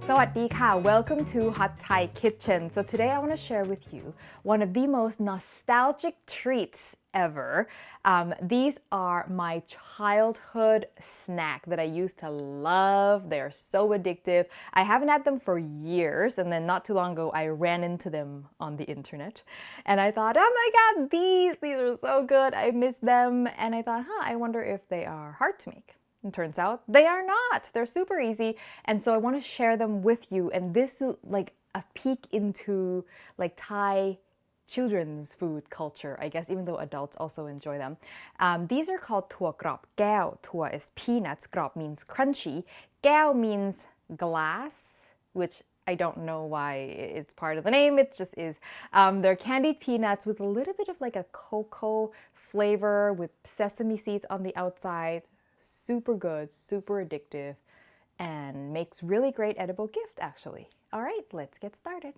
Sawadee welcome to Hot Thai Kitchen. So today I want to share with you one of the most nostalgic treats ever. These are my childhood snack that I used to love. They're so addictive. I haven't had them for years, and then not too long ago I ran into them on the internet and I thought, oh my god, these are so good. I miss them, and I thought, I wonder if they are hard to make. And turns out they are not. They're super easy, and so I want to share them with you. And this is like a peek into like Thai children's food culture, I guess, even though adults also enjoy them. These are called ถั่วกรอบแก้ว. ถั่ว is peanuts, กรอบ means crunchy, แก้ว means glass, which I don't know why it's part of the name, it just is. They're candied peanuts with a little bit of like a cocoa flavor with sesame seeds on the outside. Super good, super addictive, and makes really great edible gift actually. All right, let's get started.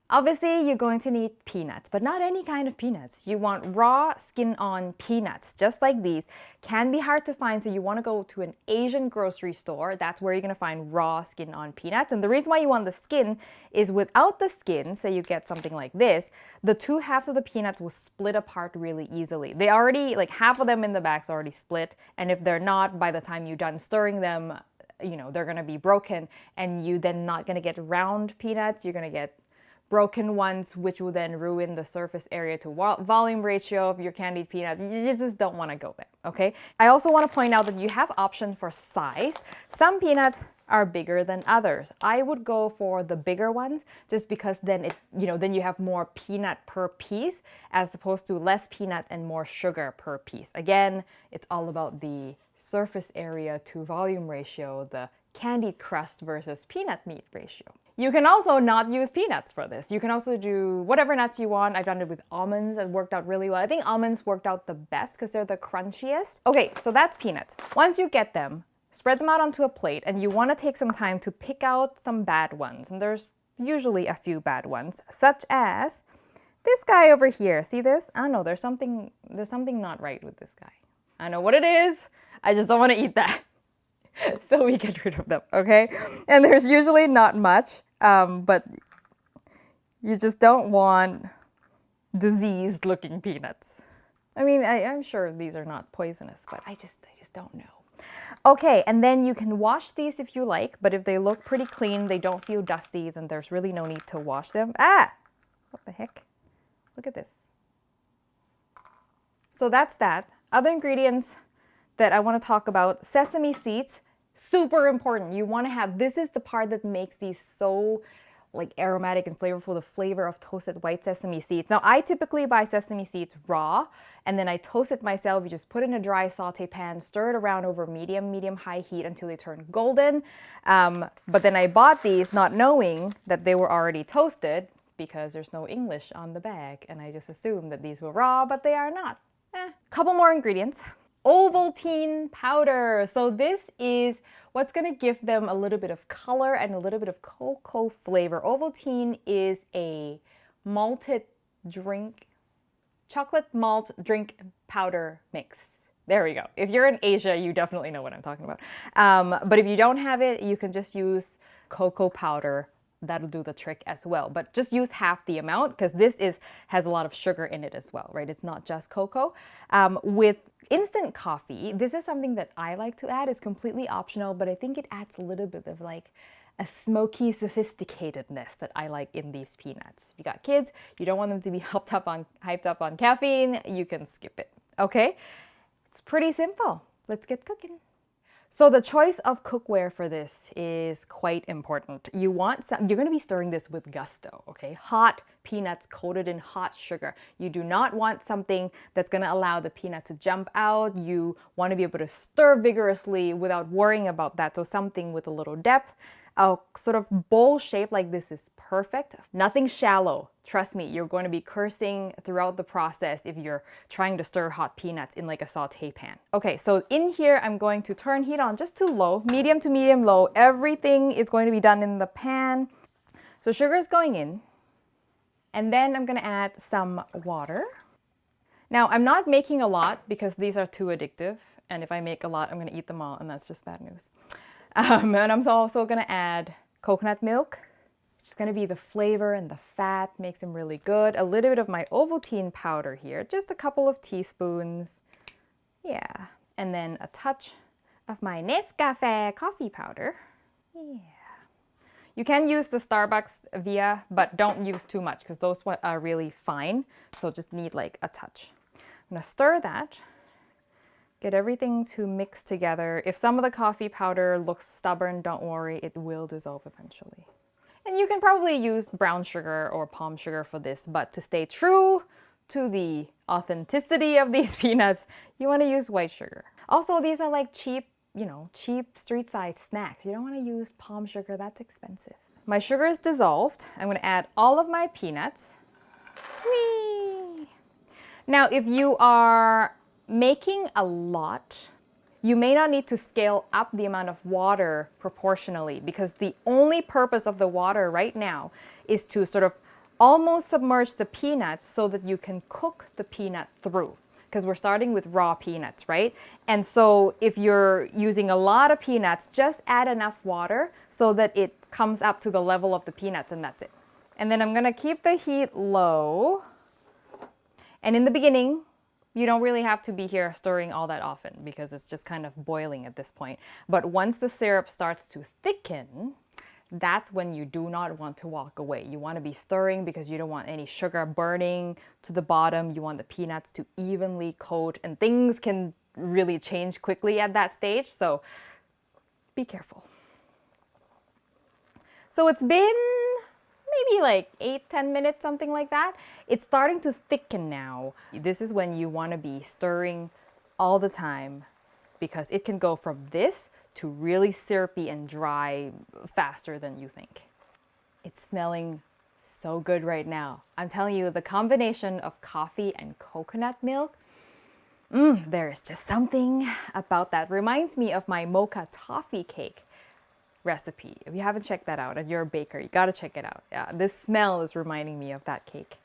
Obviously, you're going to need peanuts, but not any kind of peanuts. You want raw skin-on peanuts, just like these. Can be hard to find, so you want to go to an Asian grocery store. That's where you're going to find raw skin-on peanuts. And the reason why you want the skin is without the skin, say you get something like this, the two halves of the peanuts will split apart really easily. They already, like half of them in the bag's already split, and if they're not, by the time you're done stirring them, you know, they're going to be broken, and you then not going to get round peanuts, you're going to get broken ones, which will then ruin the surface area to volume ratio of your candied peanuts. You just don't want to go there, okay? I also want to point out that you have options for size. Some peanuts are bigger than others. I would go for the bigger ones just because then then you have more peanut per piece as opposed to less peanut and more sugar per piece. Again, it's all about the surface area to volume ratio, the candied crust versus peanut meat ratio. You can also not use peanuts for this. You can also do whatever nuts you want. I've done it with almonds. It worked out really well. I think almonds worked out the best because they're the crunchiest. Okay, so that's peanuts. Once you get them, spread them out onto a plate, and you want to take some time to pick out some bad ones. And there's usually a few bad ones, such as this guy over here. See this? I don't know, there's something not right with this guy. I know what it is. I just don't want to eat that. So we get rid of them, okay? And there's usually not much, but you just don't want diseased looking peanuts. I mean, I'm sure these are not poisonous, but I just don't know. Okay, and then you can wash these if you like, but if they look pretty clean, they don't feel dusty, then there's really no need to wash them. What the heck? Look at this. So that's that. Other ingredients that I want to talk about: sesame seeds, super important. You want to have, this is the part that makes these so like aromatic and flavorful, the flavor of toasted white sesame seeds. Now I typically buy sesame seeds raw, and then I toast it myself. You just put it in a dry saute pan, stir it around over medium-high heat until they turn golden. But then I bought these not knowing that they were already toasted because there's no English on the bag, and I just assumed that these were raw, but they are not. Couple more ingredients. Ovaltine powder. So this is what's going to give them a little bit of color and a little bit of cocoa flavor. Ovaltine is a malted chocolate malt drink powder mix. There we go. If you're in Asia, you definitely know what I'm talking about. But if you don't have it, you can just use cocoa powder. That'll do the trick as well. But just use half the amount because this has a lot of sugar in it as well, right? It's not just cocoa. With instant coffee, this is something that I like to add. It's completely optional, but I think it adds a little bit of like a smoky sophisticatedness that I like in these peanuts. If you got kids, you don't want them to be hyped up on caffeine, you can skip it, okay? It's pretty simple. Let's get cooking. So the choice of cookware for this is quite important. You're going to be stirring this with gusto, okay? Hot peanuts coated in hot sugar. You do not want something that's going to allow the peanuts to jump out. You want to be able to stir vigorously without worrying about that. So something with a little depth. A sort of bowl shape like this is perfect. Nothing shallow. Trust me, you're going to be cursing throughout the process if you're trying to stir hot peanuts in like a saute pan. Okay, so in here, I'm going to turn heat on just to low, medium to medium low. Everything is going to be done in the pan. So sugar is going in. And then I'm going to add some water. Now, I'm not making a lot because these are too addictive. And if I make a lot, I'm going to eat them all, and that's just bad news. And I'm also going to add coconut milk. It's going to be the flavor and the fat, makes them really good. A little bit of my Ovaltine powder here, just a couple of teaspoons. Yeah. And then a touch of my Nescafe coffee powder. Yeah. You can use the Starbucks Via, but don't use too much because those are really fine. So just need like a touch. I'm going to stir that. Get everything to mix together. If some of the coffee powder looks stubborn, don't worry, it will dissolve eventually. And you can probably use brown sugar or palm sugar for this, but to stay true to the authenticity of these peanuts, you want to use white sugar. Also, these are like cheap, cheap street side snacks. You don't want to use palm sugar, that's expensive. My sugar is dissolved. I'm going to add all of my peanuts. Whee! Now, if you are making a lot, you may not need to scale up the amount of water proportionally because the only purpose of the water right now is to sort of almost submerge the peanuts so that you can cook the peanut through because we're starting with raw peanuts, right? And so if you're using a lot of peanuts, just add enough water so that it comes up to the level of the peanuts and that's it. And then I'm gonna keep the heat low. And in the beginning, you don't really have to be here stirring all that often because it's just kind of boiling at this point. But once the syrup starts to thicken, that's when you do not want to walk away. You want to be stirring because you don't want any sugar burning to the bottom. You want the peanuts to evenly coat, and things can really change quickly at that stage. So be careful. So it's been maybe like 8-10 minutes, something like that. It's starting to thicken now. This is when you want to be stirring all the time because it can go from this to really syrupy and dry faster than you think. It's smelling so good right now. I'm telling you, the combination of coffee and coconut milk, there is just something about that. Reminds me of my mocha toffee cake recipe. If you haven't checked that out and you're a baker, you gotta check it out. Yeah, this smell is reminding me of that cake.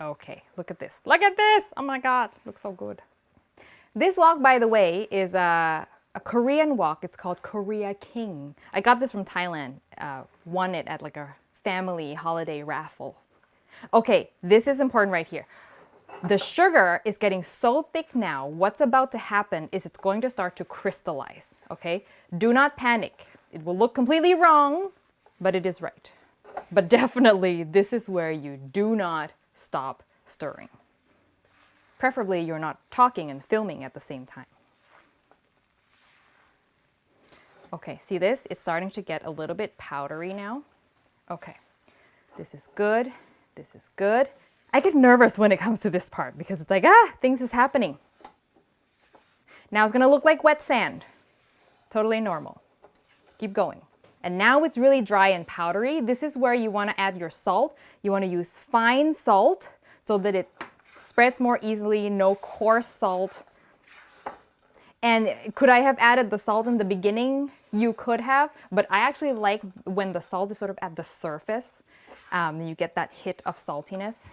Okay, look at this. Look at this! Oh my God, looks so good. This wok, by the way, is a Korean wok. It's called Korea King. I got this from Thailand. Won it at like a family holiday raffle. Okay, this is important right here. The sugar is getting so thick now. What's about to happen is it's going to start to crystallize, okay? Do not panic. It will look completely wrong, but it is right. But definitely, this is where you do not stop stirring. Preferably, you're not talking and filming at the same time. Okay, see this? It's starting to get a little bit powdery now. Okay, this is good. This is good. I get nervous when it comes to this part because it's like, things is happening. Now it's gonna look like wet sand. Totally normal. Keep going. And now it's really dry and powdery. This is where you want to add your salt. You want to use fine salt so that it spreads more easily, no coarse salt. And could I have added the salt in the beginning? You could have, but I actually like when the salt is sort of at the surface. You get that hit of saltiness.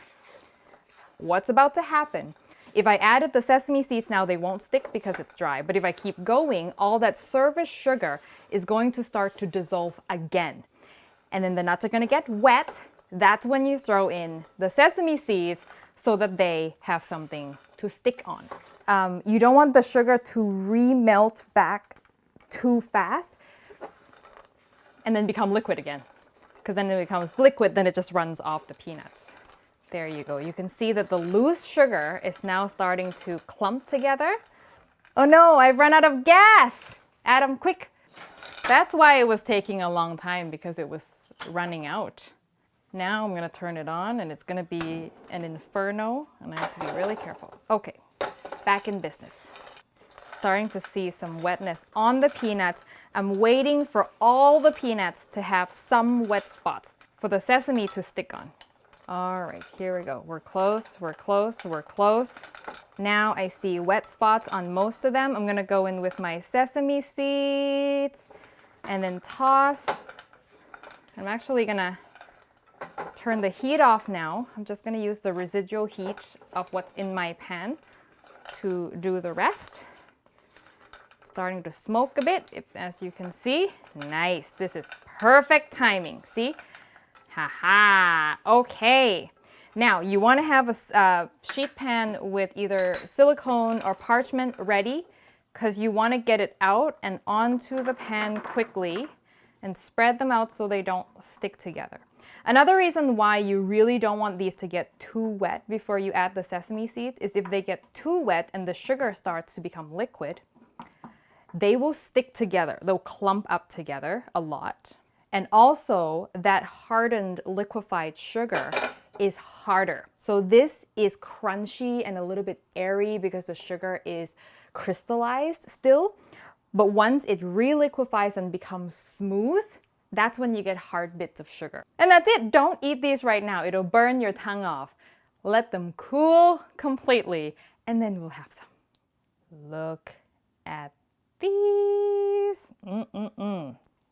What's about to happen? If I added the sesame seeds now, they won't stick because it's dry. But if I keep going, all that surface sugar is going to start to dissolve again. And then the nuts are going to get wet. That's when you throw in the sesame seeds so that they have something to stick on. You don't want the sugar to re-melt back too fast and then become liquid again. Because then it becomes liquid, then it just runs off the peanuts. There you go. You can see that the loose sugar is now starting to clump together. Oh no, I've run out of gas! Adam, quick! That's why it was taking a long time, because it was running out. Now I'm gonna turn it on and it's gonna be an inferno and I have to be really careful. Okay, back in business. Starting to see some wetness on the peanuts. I'm waiting for all the peanuts to have some wet spots for the sesame to stick on. All right, here we go. We're close, we're close, we're close. Now I see wet spots on most of them. I'm gonna go in with my sesame seeds and then toss. I'm actually gonna turn the heat off now. I'm just gonna use the residual heat of what's in my pan to do the rest. starting to smoke a bit, as you can see. Nice. This is perfect timing. See? Haha. Okay. Now, you want to have a sheet pan with either silicone or parchment ready because you want to get it out and onto the pan quickly and spread them out so they don't stick together. Another reason why you really don't want these to get too wet before you add the sesame seeds is if they get too wet and the sugar starts to become liquid, they will stick together. They'll clump up together a lot. And also, that hardened liquefied sugar is harder. So this is crunchy and a little bit airy because the sugar is crystallized still. But once it reliquefies and becomes smooth, that's when you get hard bits of sugar. And that's it. Don't eat these right now. It'll burn your tongue off. Let them cool completely, and then we'll have some. Look at these.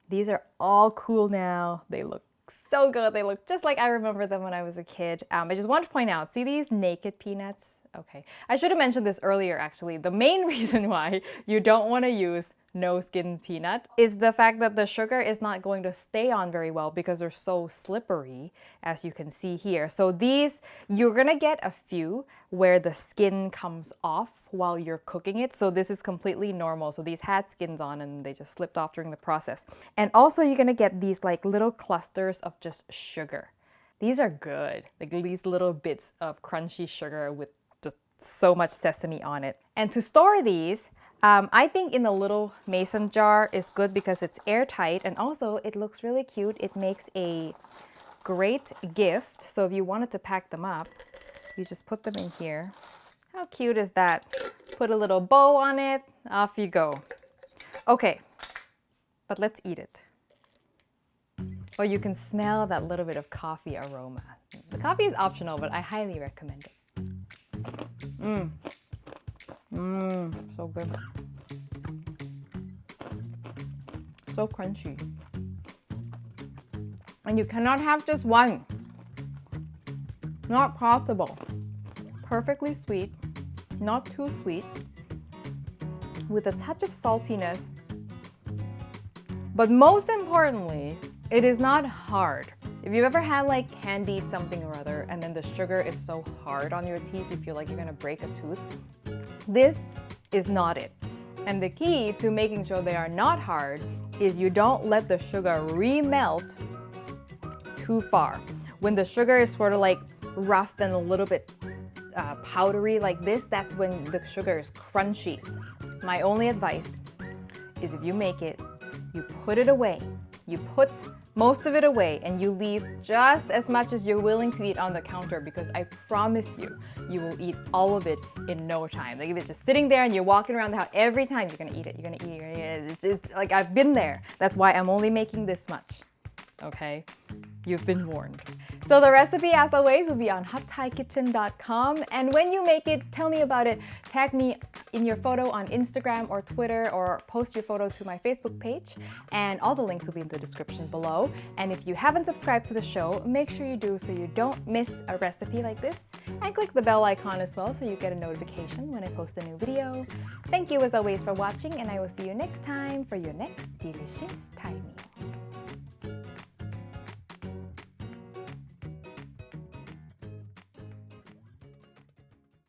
These are all cool now. They look so good. They look just like I remember them when I was a kid. I just want to point out, see these naked peanuts? Okay, I should have mentioned this earlier actually. The main reason why you don't want to use no skin peanut is the fact that the sugar is not going to stay on very well because they're so slippery, as you can see here. So these, you're gonna get a few where the skin comes off while you're cooking it. So this is completely normal. So these had skins on and they just slipped off during the process. And also you're gonna get these like little clusters of just sugar. These are good, like these little bits of crunchy sugar with just so much sesame on it. And to store these, I think in a little mason jar is good because it's airtight and also it looks really cute. It makes a great gift. So if you wanted to pack them up, you just put them in here. How cute is that? Put a little bow on it, off you go. Okay, but let's eat it. Or you can smell that little bit of coffee aroma. The coffee is optional, but I highly recommend it. So good. So crunchy. And you cannot have just one. Not possible. Perfectly sweet, not too sweet, with a touch of saltiness. But most importantly, it is not hard. If you've ever had like candied something or other and then the sugar is so hard on your teeth you feel like you're gonna break a tooth, this is not it. And the key to making sure they are not hard is you don't let the sugar remelt too far. When the sugar is sort of like rough and a little bit powdery like this, that's when the sugar is crunchy. My only advice is if you make it, you put it away. You put most of it away and you leave just as much as you're willing to eat on the counter because I promise you, you will eat all of it in no time. Like if it's just sitting there and you're walking around the house, every time you're gonna eat it, you're gonna eat it. It's just like I've been there. That's why I'm only making this much, okay? You've been warned. So the recipe, as always, will be on hotthai-kitchen.com. And when you make it, tell me about it. Tag me in your photo on Instagram or Twitter or post your photo to my Facebook page. And all the links will be in the description below. And if you haven't subscribed to the show, make sure you do so you don't miss a recipe like this. And click the bell icon as well so you get a notification when I post a new video. Thank you as always for watching, and I will see you next time for your next delicious Thai meal.